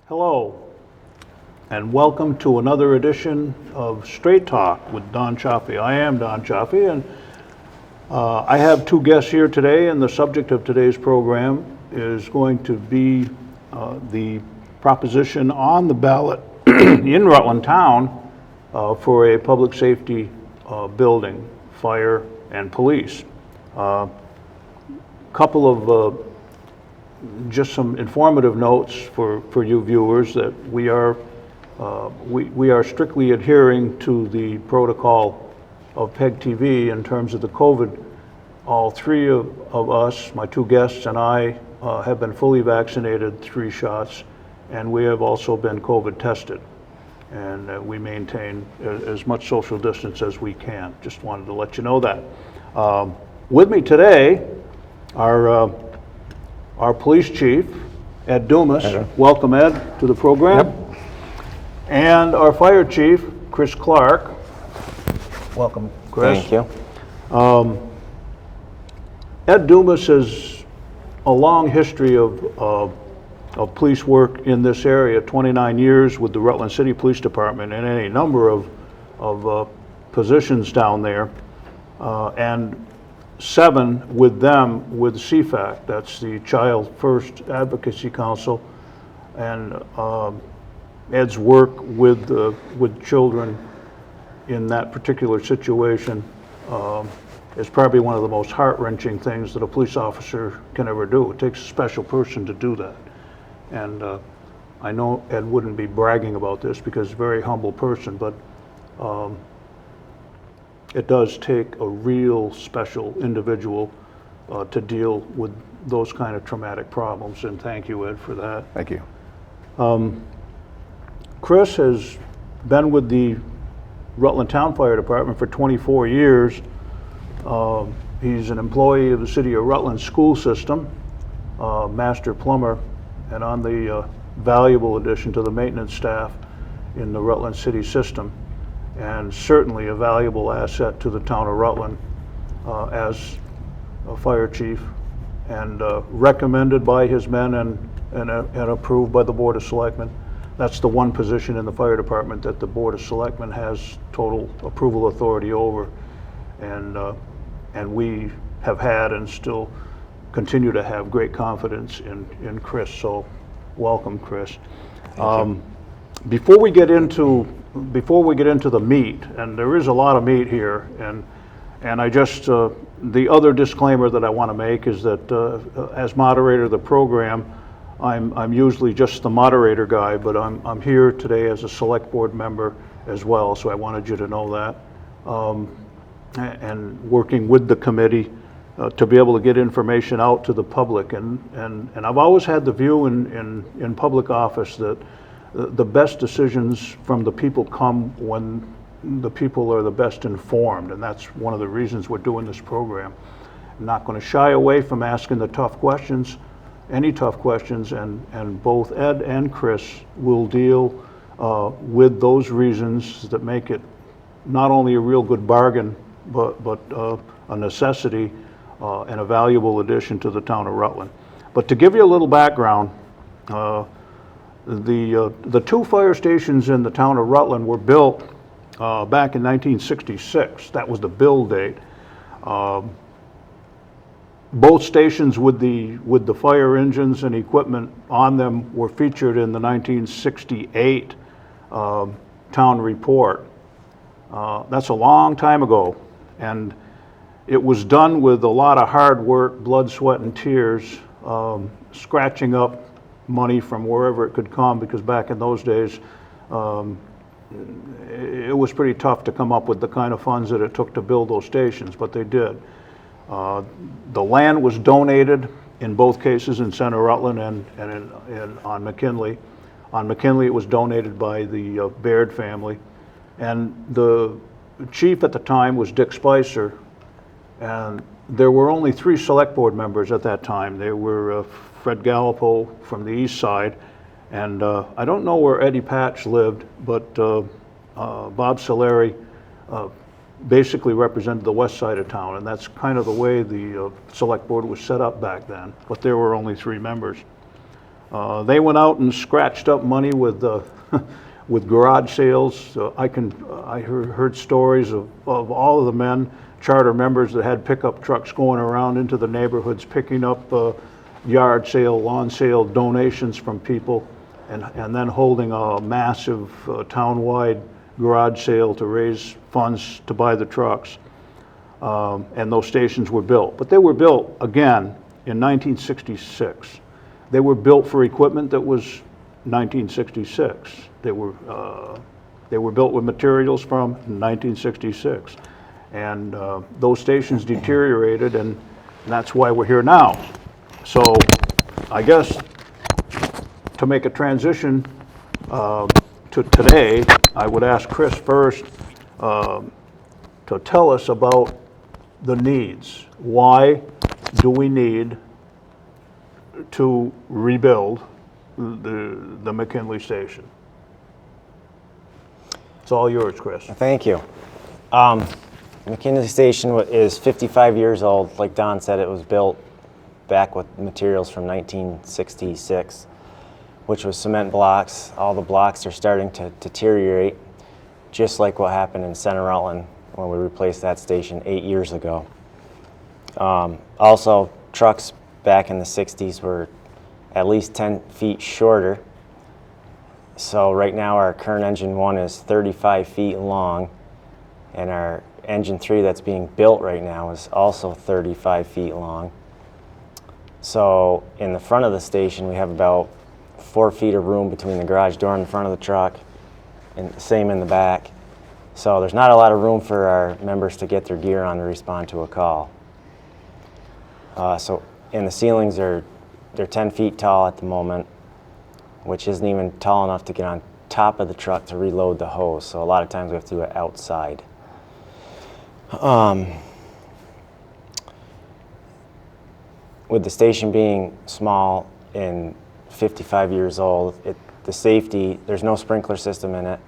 Hello, and welcome to another edition of Straight Talk with Don Chioffi. I am Don Chioffi, and I have two guests here today, and the subject of today's program is going to be the proposition on the ballot in Rutland Town for a public safety building, fire and police. Couple of just some informative notes for you viewers that we are strictly adhering to the protocol of PEG TV in terms of the COVID. All three of us, my two guests and I, have been fully vaccinated, 3 shots, and we have also been COVID tested. And we maintain as much social distance as we can. Just wanted to let you know that. With me today are our police chief, Ed Dumas. Hello. Welcome, Ed, to the program. Yep. And our fire chief, Chris Clark. Welcome, Chris. Thank you. Ed Dumas has a long history of police work in this area, 29 years with the Rutland City Police Department and any number of positions down there, and 7 with them with CFAC, that's the Child First Advocacy Council, and Ed's work with children in that particular situation is probably one of the most heart-wrenching things that a police officer can ever do. It takes a special person to do that. And I know Ed wouldn't be bragging about this because he's a very humble person, but it does take a real special individual to deal with those kind of traumatic problems, and thank you, Ed, for that. Thank you. Chris has been with the Rutland Town Fire Department for 24 years. He's an employee of the City of Rutland school system, master plumber, and on the valuable addition to the maintenance staff in the Rutland City system, and certainly a valuable asset to the town of Rutland as a fire chief, and recommended by his men and approved by the Board of Selectmen. That's the one position in the fire department that the Board of Selectmen has total approval authority over, and we have had and still continue to have great confidence in Chris. So welcome, Chris. Before we get into the meat, and there is a lot of meat here, and I just the other disclaimer that I want to make is that as moderator of the program, I'm usually just the moderator guy, but I'm here today as a select board member as well, so I wanted you to know that, and working with the committee to be able to get information out to the public, and I've always had the view in public office that the best decisions from the people come when the people are the best informed, and that's one of the reasons we're doing this program. I'm not going to shy away from asking the tough questions, any tough questions, and both Ed and Chris will deal with those reasons that make it not only a real good bargain, but a necessity and a valuable addition to the town of Rutland. But to give you a little background, the 2 fire stations in the town of Rutland were built back in 1966. That was the build date. Both stations with the fire engines and equipment on them were featured in the 1968 town report. That's a long time ago, and it was done with a lot of hard work, blood, sweat, and tears, scratching up money from wherever it could come, because back in those days it was pretty tough to come up with the kind of funds that it took to build those stations, but they did. The land was donated in both cases, in Center Rutland and on McKinley. On McKinley, it was donated by the Baird family, and the chief at the time was Dick Spicer, and there were only 3 select board members at that time. They were Fred Gallipo from the east side, and I don't know where Eddie Patch lived, but Bob Solari basically represented the west side of town, and that's kind of the way the select board was set up back then, but there were only 3 members. They went out and scratched up money with with garage sales. I heard stories of all of the men, charter members that had pickup trucks going around into the neighborhoods picking up yard sale, lawn sale donations from people, and then holding a massive town-wide garage sale to raise funds to buy the trucks. And those stations were built. But they were built, again, in 1966. They were built for equipment that was 1966. They were built with materials from 1966. And those stations deteriorated, and that's why we're here now. So I guess to make a transition to today, I would ask Chris first to tell us about the needs. Why do we need to rebuild the McKinley station? It's all yours, Chris. Thank you. McKinley Station is 55 years old. Like Don said, it was built back with materials from 1966, which was cement blocks. All the blocks are starting to deteriorate, just like what happened in Center Rutland when we replaced that station 8 years ago. Also, trucks back in the 60s were at least 10 feet shorter. So right now our current engine 1 is 35 feet long, and our engine 3 that's being built right now is also 35 feet long. So in the front of the station we have about 4 feet of room between the garage door and the front of the truck, and the same in the back. So there's not a lot of room for our members to get their gear on to respond to a call. And the ceilings they're 10 feet tall at the moment, which isn't even tall enough to get on top of the truck to reload the hose. So a lot of times we have to do it outside. With the station being small and 55 years old, the safety, there's no sprinkler system in it.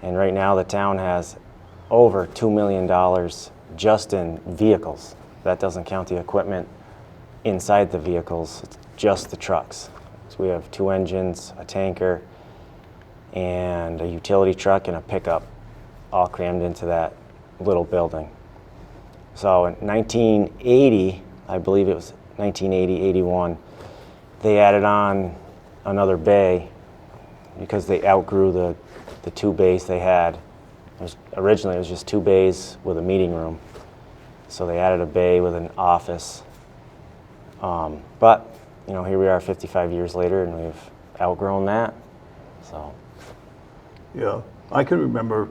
And right now the town has over $2 million just in vehicles. That doesn't count the equipment inside the vehicles, it's just the trucks. So we have 2 engines, a tanker, and a utility truck and a pickup, all crammed into that little building. So in 1980, I believe it was 1980, 81, they added on another bay because they outgrew the 2 bays they had. Originally it was just 2 bays with a meeting room. So they added a bay with an office. But you know, here we are 55 years later and we've outgrown that. So yeah, I can remember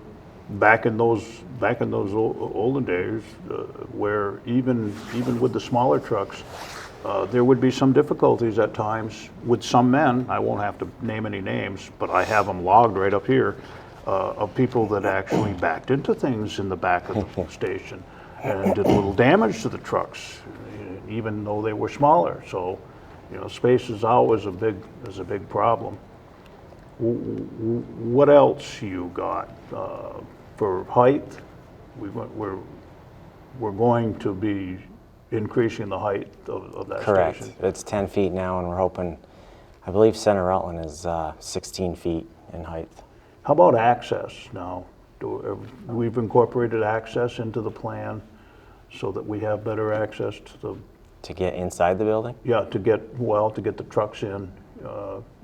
back in those olden days where even with the smaller trucks, there would be some difficulties at times with some men. I won't have to name any names, but I have them logged right up here, of people that actually backed into things in the back of the station and did a little damage to the trucks, even though they were smaller. So, you know, space is always a big problem. What else you got for height? We're going to be increasing the height of that correct. station. It's 10 feet now, and we're hoping, I believe Center Rutland is 16 feet in height. How about access now? We've incorporated access into the plan so that we have better access to the... To get inside the building? Yeah, to get the trucks in,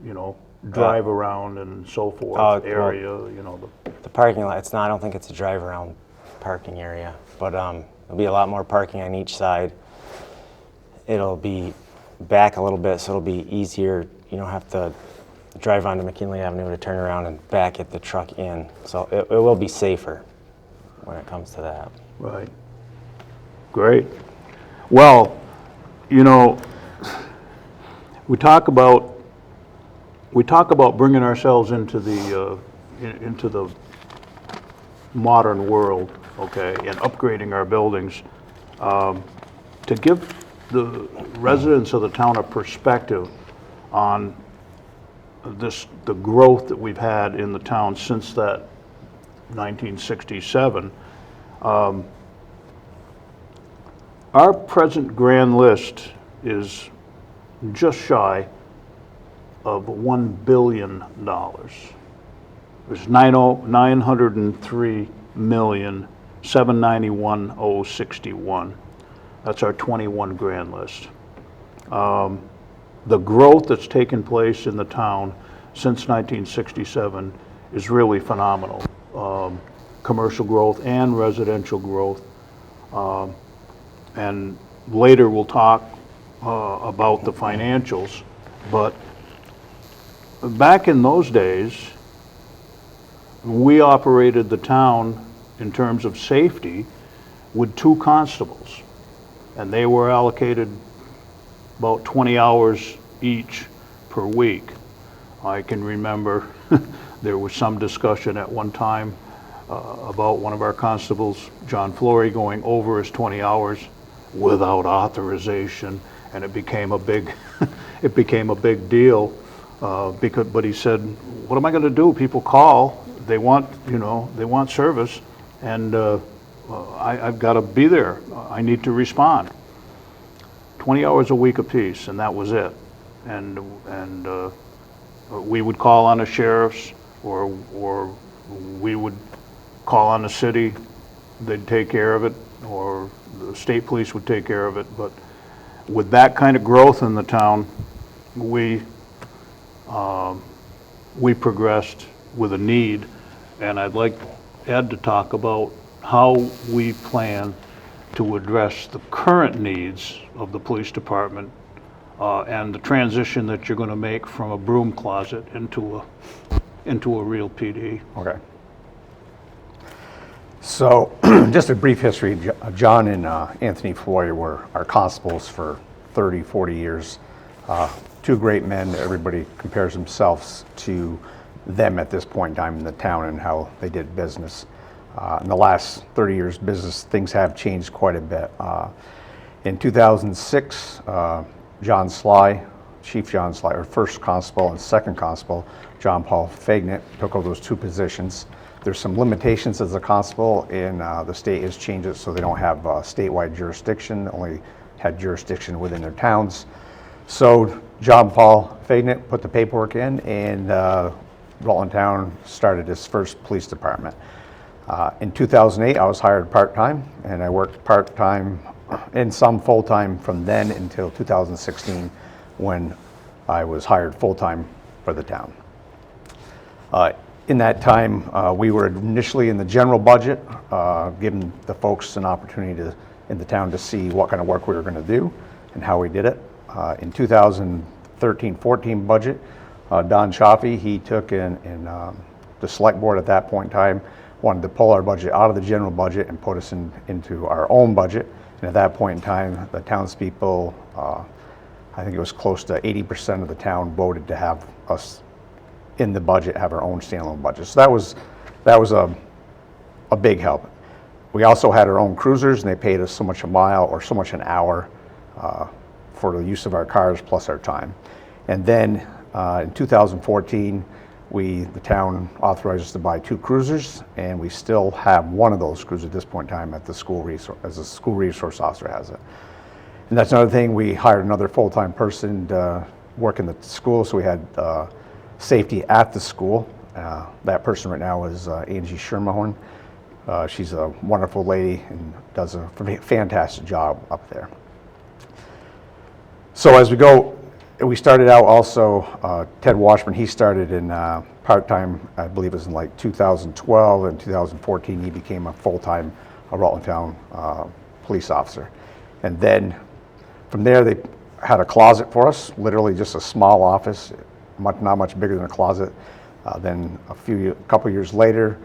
you know, drive around and so forth, area, you know. The parking lot, I don't think it's a drive around parking area, but there'll be a lot more parking on each side. It'll be back a little bit, so it'll be easier. You don't have to drive onto McKinley Avenue to turn around and back at the truck in. So it will be safer when it comes to that. Right. Great. Well, you know, we talk about bringing ourselves into the modern world, okay, and upgrading our buildings. To give the residents of the town a perspective on the growth that we've had in the town since that 1967. Our present grand list is just shy of $1 billion. It was 903,791,061. That's our 21 grand list. The growth that's taken place in the town since 1967 is really phenomenal. Commercial growth and residential growth. And later we'll talk about the financials, but back in those days, we operated the town in terms of safety with 2 constables, and they were allocated about 20 hours each per week. I can remember there was some discussion at one time about one of our constables, John Flory, going over his 20 hours without authorization, and it became a big it became a big deal but he said, what am I going to do? People call, they want, they want service, and I've got to be there. I need to respond. 20 hours a week apiece, and that was it. And we would call on the sheriffs, or we would call on the city. They'd take care of it, or the state police would take care of it. But with that kind of growth in the town, we progressed with a need, and I'd like Ed to talk about how we plan to address the current needs of the police department and the transition that you're going to make from a broom closet into a real PD. Okay. So just a brief history. John and Anthony Floyd were our constables for 30, 40 years. 2 great men. Everybody compares themselves to them at this point in time in the town and how they did business. In the last 30 years business, things have changed quite a bit. In 2006, Chief John Sly, or first constable and second constable, John Paul Faignant, took over those 2 positions. There's some limitations as a constable, and the state has changed it so they don't have statewide jurisdiction, only had jurisdiction within their towns. So John Paul Faignant put the paperwork in, and Rutland Town started its first police department. In 2008, I was hired part-time, and I worked part-time and some full-time from then until 2016, when I was hired full-time for the town. In that time, we were initially in the general budget, giving the folks an opportunity in the town to see what kind of work we were going to do and how we did it. In 2013-14 budget, Don Chioffi, he took in the select board at that point in time, wanted to pull our budget out of the general budget and put us into our own budget. And at that point in time, the townspeople, I think it was close to 80% of the town voted to have us in the budget, have our own standalone budget. So that was a big help. We also had our own cruisers, and they paid us so much a mile or so much an hour for the use of our cars plus our time. And then in 2014, the town authorized us to buy 2 cruisers, and we still have one of those cruisers at this point in time at the school as a school resource officer has it. And that's another thing, we hired another full-time person to work in the school, so we had safety at the school. That person right now is Angie Shermahorn. She's a wonderful lady and does a fantastic job up there. So as we go, we started out also, Ted Washburn, he started in part-time, I believe it was in like 2012, and 2014 he became a full-time Rutland Town police officer. And then from there they had a closet for us, literally just a small office, not much bigger than a closet. Then a couple years later,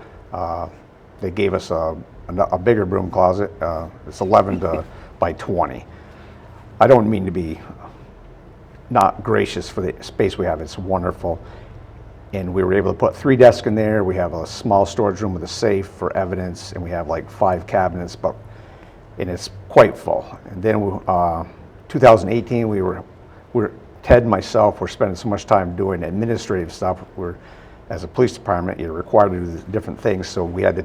they gave us a bigger broom closet. It's 11 by 20. I don't mean to be not gracious for the space we have. It's wonderful. And we were able to put 3 desks in there. We have a small storage room with a safe for evidence, and we have like 5 cabinets, and it's quite full. And then 2018, Ted and myself were spending so much time doing administrative stuff. As a police department, you're required to do different things, so we had to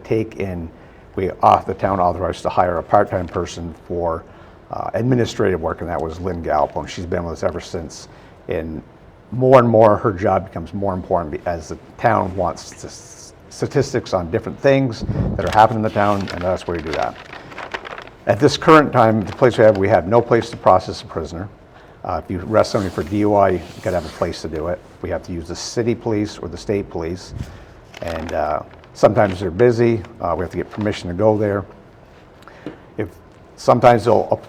the town authorized to hire a part-time person for administrative work, and that was Lynn Galpo, and she's been with us ever since. And more and more her job becomes more important as the town wants statistics on different things that are happening in the town, and that's where you do that. At this current time, the place we have no place to process a prisoner. If you arrest somebody for DUI, you gotta have a place to do it. We have to use the city police or the state police, and sometimes they're busy. We have to get permission to go there. Sometimes they'll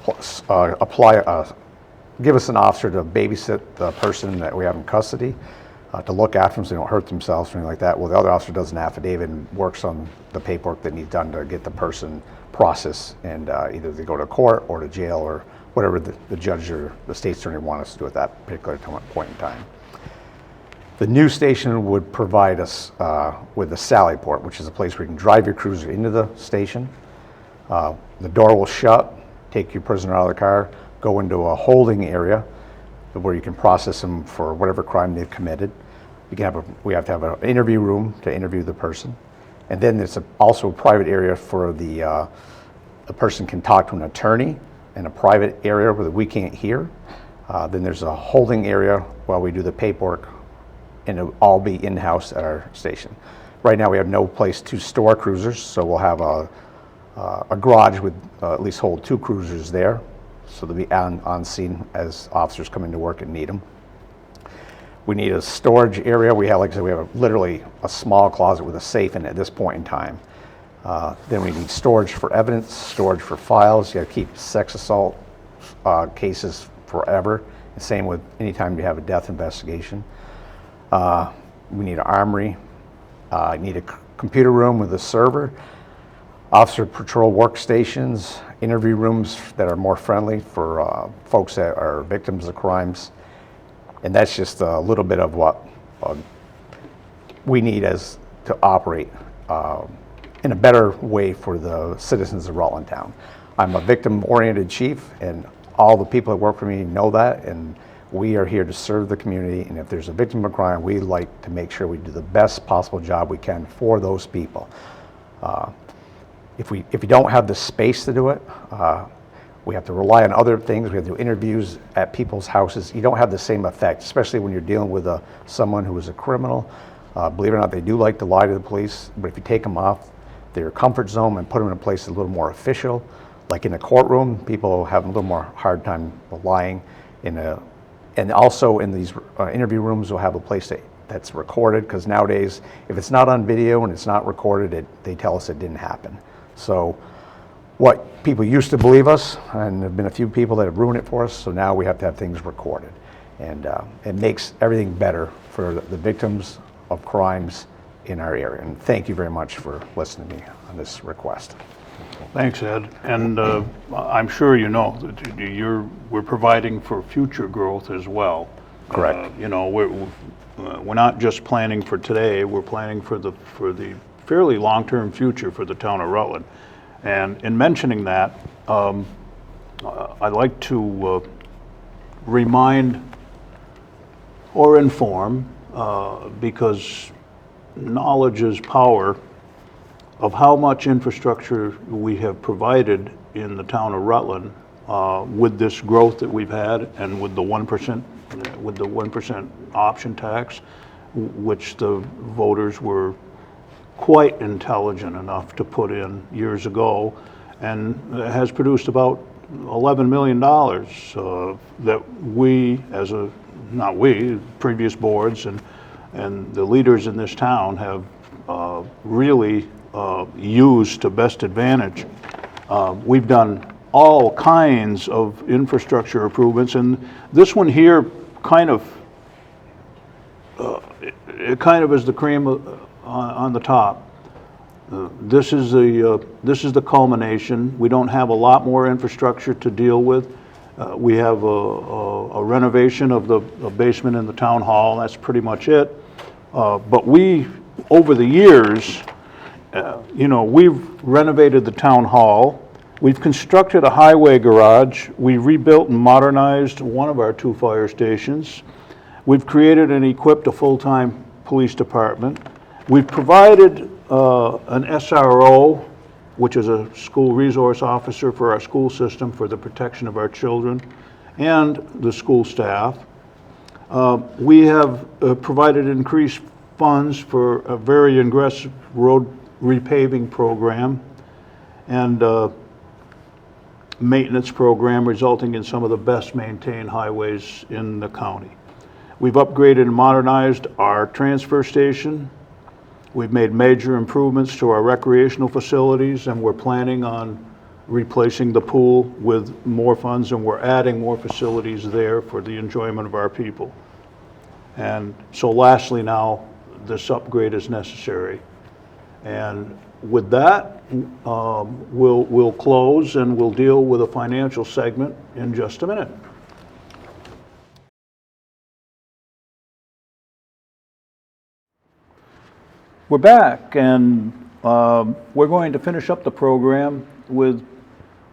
give us an officer to babysit the person that we have in custody, to look after them so they don't hurt themselves or anything like that. Well, the other officer does an affidavit and works on the paperwork that needs done to get the person processed, and either they go to court or to jail or whatever the judge or the state attorney want us to do at that particular point in time. The new station would provide us with a Sally port, which is a place where you can drive your cruiser into the station. The door will shut, take your prisoner out of the car, go into a holding area where you can process them for whatever crime they've committed. We have to have an interview room to interview the person. And then there's also a private area for the person can talk to an attorney, in a private area where we can't hear. Then there's a holding area while we do the paperwork, and it'll all be in-house at our station. Right now we have no place to store cruisers, so we'll have a garage with at least hold 2 cruisers there, so they'll be on scene as officers come into work and need them. We need a storage area. We have, like I said, we have literally a small closet with a safe in it at this point in time. Then we need storage for evidence, storage for files. You got to keep sex assault cases forever. The same with any time you have a death investigation. We need an armory. Need a computer room with a server. Officer patrol workstations, interview rooms that are more friendly for folks that are victims of crimes. And that's just a little bit of what we need to operate in a better way for the citizens of Rutland Town. I'm a victim-oriented chief, and all the people that work for me know that, and we are here to serve the community, and if there's a victim of crime, we like to make sure we do the best possible job we can for those people. If you don't have the space to do it, we have to rely on other things. We have to do interviews at people's houses. You don't have the same effect, especially when you're dealing with someone who is a criminal. Believe it or not, they do like to lie to the police, but if you take them off their comfort zone and put them in a place that's a little more official, like in a courtroom, people have a little more hard time lying. And also in these interview rooms, we'll have a place that's recorded, because nowadays, if it's not on video and it's not recorded, they tell us it didn't happen. So what people used to believe us, and there have been a few people that have ruined it for us, so now we have to have things recorded. And it makes everything better for the victims of crimes in our area. And thank you very much for listening to me on this request. Thanks, Ed. And I'm sure you know that we're providing for future growth as well. Correct. We're not just planning for today, we're planning for the fairly long-term future for the town of Rutland. And in mentioning that, I'd like to remind or inform, because knowledge is power, of how much infrastructure we have provided in the town of Rutland with this growth that we've had, and with the 1% option tax, which the voters were quite intelligent enough to put in years ago, and has produced about $11 million that we, previous boards and the leaders in this town have really used to best advantage. We've done all kinds of infrastructure improvements, and this one here kind of is the cream on the top. This is the culmination. We don't have a lot more infrastructure to deal with. We have a renovation of the basement in the town hall. That's pretty much it. But over the years, we've renovated the town hall. We've constructed a highway garage. We rebuilt and modernized one of our 2 fire stations. We've created and equipped a full-time police department. We've provided an SRO, which is a school resource officer for our school system for the protection of our children and the school staff. We have provided increased funds for a very aggressive road repaving program and maintenance program resulting in some of the best maintained highways in the county. We've upgraded and modernized our transfer station. We've made major improvements to our recreational facilities, and we're planning on replacing the pool with more funds, and we're adding more facilities there for the enjoyment of our people. And so lastly now, this upgrade is necessary. And with that, we'll close and we'll deal with a financial segment in just a minute. We're back, and we're going to finish up the program with,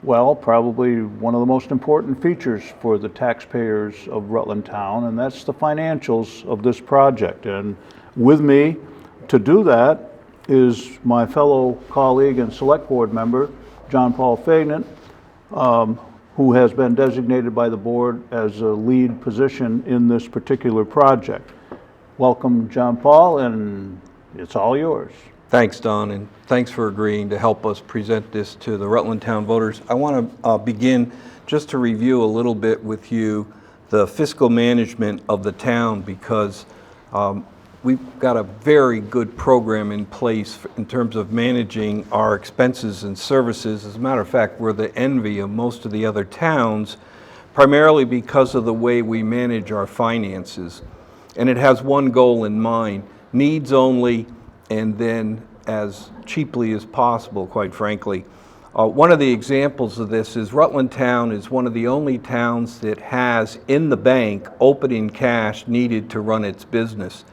well, probably one of the most important features for the taxpayers of Rutland Town, and that's the financials of this project. And with me to do that is my fellow colleague and select board member, John Paul Faignant, who has been designated by the board as a lead position in this particular project. Welcome, John Paul, and it's all yours. Thanks, Don, and thanks for agreeing to help us present this to the Rutland Town voters. I want to begin just to review a little bit with you the fiscal management of the town, because we've got a very good program in place in terms of managing our expenses and services. As a matter of fact, we're the envy of most of the other towns, primarily because of the way we manage our finances. And it has one goal in mind: needs only, and then as cheaply as possible, quite frankly. One of the examples of this is Rutland Town is one of the only towns that has in the bank opening cash needed to run its business.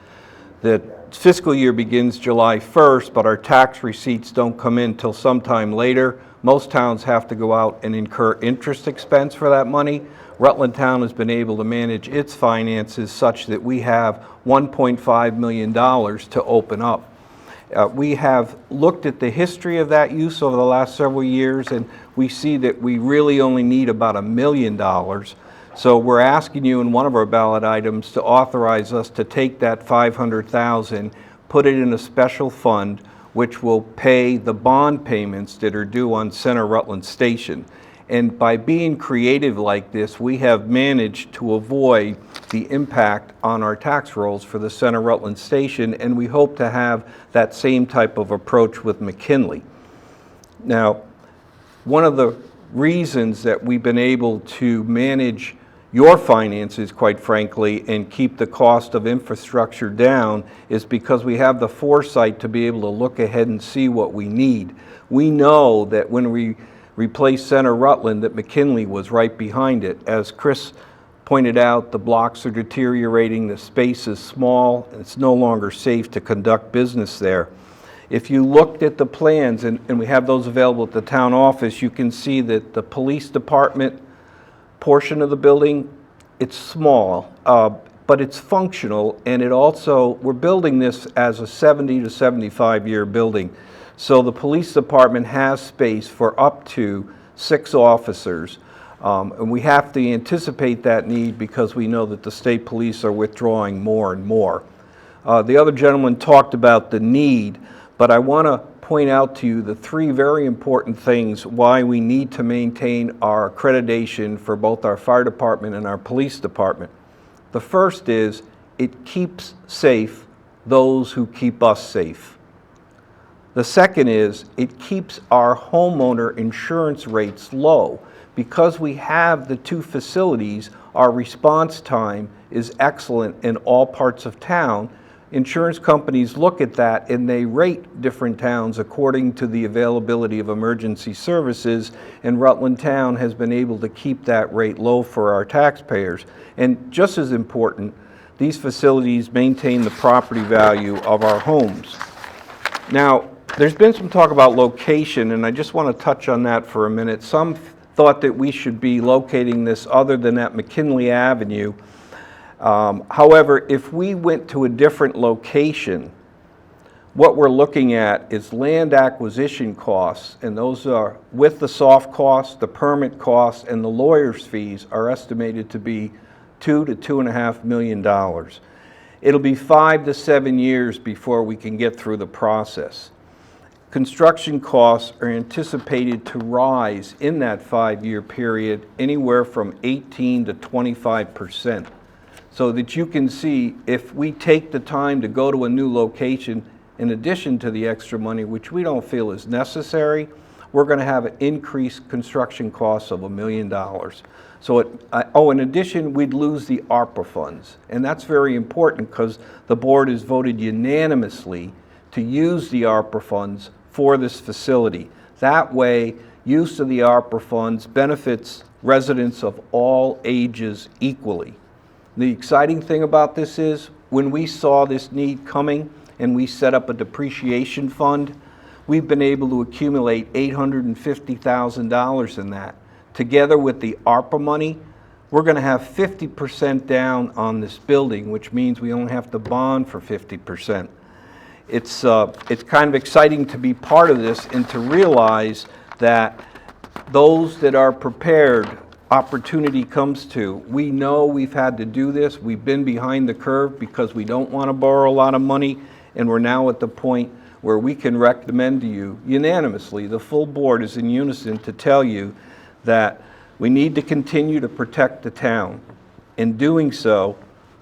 The fiscal year begins July 1st, but our tax receipts don't come in till sometime later. Most towns have to go out and incur interest expense for that money. Rutland Town has been able to manage its finances such that we have $1.5 million to open up. We have looked at the history of that use over the last several years, and we see that we really only need about $1 million. So we're asking you in one of our ballot items to authorize us to take that $500,000, put it in a special fund, which will pay the bond payments that are due on Center Rutland Station. And by being creative like this, we have managed to avoid the impact on our tax rolls for the Center Rutland Station, and we hope to have that same type of approach with McKinley. Now, one of the reasons that we've been able to manage your finances, quite frankly, and keep the cost of infrastructure down is because we have the foresight to be able to look ahead and see what we need. We know that when we replaced Center Rutland, that McKinley was right behind it. As Chris pointed out, the blocks are deteriorating, the space is small, and it's no longer safe to conduct business there. If you looked at the plans, and we have those available at the town office, you can see that the police department portion of the building, it's small, but it's functional, and it also, we're building this as a 70 to 75 year building. So the police department has space for up to 6 officers, and we have to anticipate that need because we know that the state police are withdrawing more and more. The other gentleman talked about the need, but I want to point out to you the 3 very important things why we need to maintain our accreditation for both our fire department and our police department. The first is it keeps safe those who keep us safe. The second is it keeps our homeowner insurance rates low. Because we have the 2 facilities, our response time is excellent in all parts of town. Insurance companies look at that and they rate different towns according to the availability of emergency services, and Rutland Town has been able to keep that rate low for our taxpayers. And just as important, these facilities maintain the property value of our homes. Now, there's been some talk about location, and I just want to touch on that for a minute. Some thought that we should be locating this other than at McKinley Avenue. However, if we went to a different location, what we're looking at is land acquisition costs, and those are with the soft costs, the permit costs, and the lawyer's fees are estimated to be $2 to $2.5 million. It'll be 5 to 7 years before we can get through the process. Construction costs are anticipated to rise in that 5-year period anywhere from 18 to 25%. So that you can see, if we take the time to go to a new location, in addition to the extra money, which we don't feel is necessary, we're going to have an increased construction cost of $1 million. So in addition, we'd lose the ARPA funds. And that's very important because the board has voted unanimously to use the ARPA funds for this facility. That way, use of the ARPA funds benefits residents of all ages equally. The exciting thing about this is, when we saw this need coming and we set up a depreciation fund, we've been able to accumulate $850,000 in that. Together with the ARPA money, we're going to have 50% down on this building, which means we only have to bond for 50%. It's kind of exciting to be part of this and to realize that those that are prepared, opportunity comes to. We know we've had to do this. We've been behind the curve because we don't want to borrow a lot of money, and we're now at the point where we can recommend to you unanimously, the full board is in unison to tell you that we need to continue to protect the town. In doing so,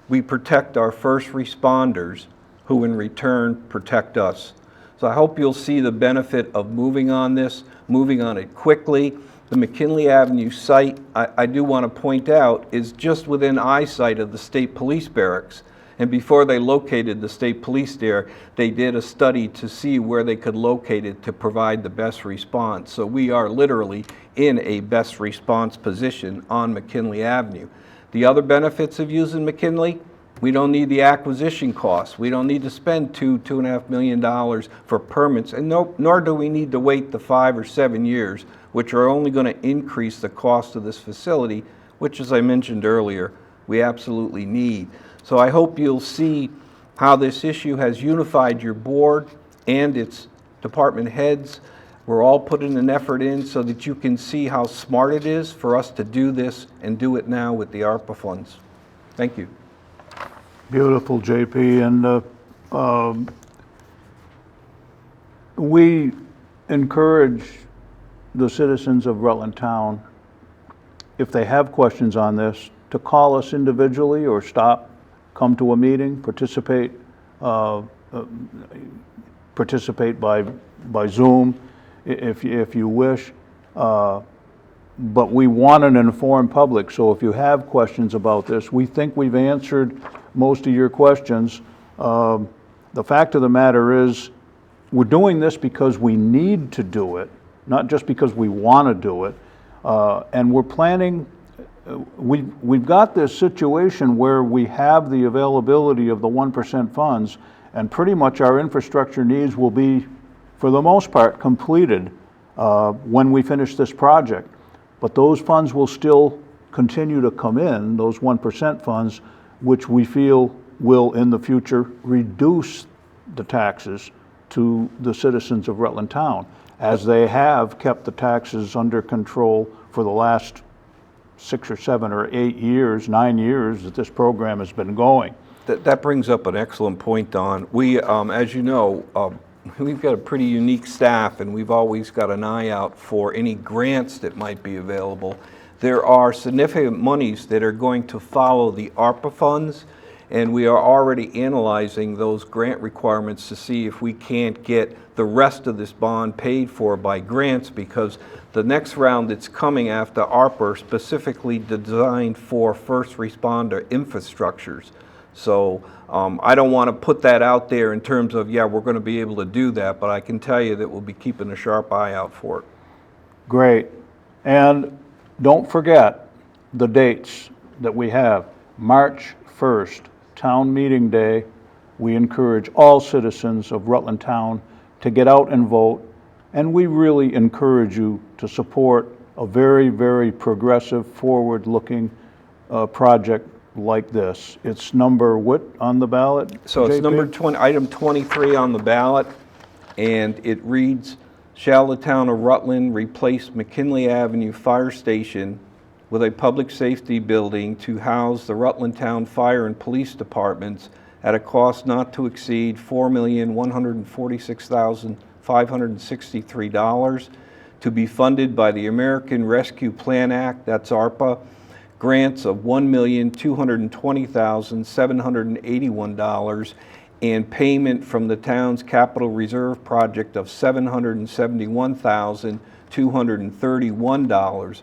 we protect our first responders, who in return protect us. So I hope you'll see the benefit of moving on this, moving on it quickly. The McKinley Avenue site, I do want to point out, is just within eyesight of the state police barracks. And before they located the state police there, they did a study to see where they could locate it to provide the best response. So we are literally in a best response position on McKinley Avenue. The other benefits of using McKinley: we don't need the acquisition costs. We don't need to spend $2.5 million for permits, and nor do we need to wait the 5 or 7 years, which are only going to increase the cost of this facility, which, as I mentioned earlier, we absolutely need. So I hope you'll see how this issue has unified your board and its department heads. We're all putting an effort in so that you can see how smart it is for us to do this and do it now with the ARPA funds. Thank you. Beautiful, JP. And we encourage the citizens of Rutland Town, if they have questions on this, to call us individually or stop, come to a meeting, participate by Zoom if you wish. But we want an informed public, so if you have questions about this, we think we've answered most of your questions. The fact of the matter is, we're doing this because we need to do it, not just because we want to do it. And we're planning, we've got this situation where we have the availability of the 1% funds, and pretty much our infrastructure needs will be, for the most part, completed when we finish this project. But those funds will still continue to come in, those 1% funds, which we feel will in the future reduce the taxes to the citizens of Rutland Town, as they have kept the taxes under control for the last 6 or 7 or 8 years, 9 years that this program has been going. That brings up an excellent point, Don. We, as you know, we've got a pretty unique staff, and we've always got an eye out for any grants that might be available. There are significant monies that are going to follow the ARPA funds, and we are already analyzing those grant requirements to see if we can't get the rest of this bond paid for by grants, because the next round that's coming after ARPA are specifically designed for first responder infrastructures. So I don't want to put that out there in terms of, yeah, we're going to be able to do that, but I can tell you that we'll be keeping a sharp eye out for it. Great. And don't forget the dates that we have. March 1st, Town Meeting Day. We encourage all citizens of Rutland Town to get out and vote, and we really encourage you to support a very, very progressive, forward-looking project like this. It's number what on the ballot? So it's JP? number 20, item 23 on the ballot, and it reads, shall the town of Rutland replace McKinley Avenue Fire Station with a public safety building to house the Rutland Town Fire and Police Departments at a cost not to exceed $4,146,563, to be funded by the American Rescue Plan Act, that's ARPA, grants of $1,220,781, and payment from the town's capital reserve project of $771,231,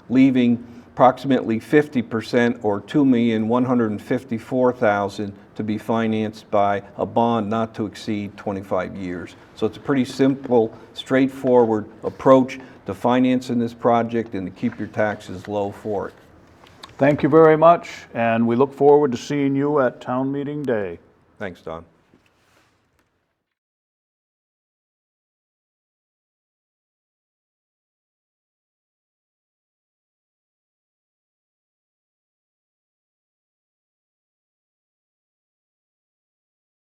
leaving approximately 50% or $2,154,000 to be financed by a bond not to exceed 25 years. So it's a pretty simple, straightforward approach to financing this project and to keep your taxes low for it. Thank you very much, and we look forward to seeing you at town meeting day. Thanks, Don.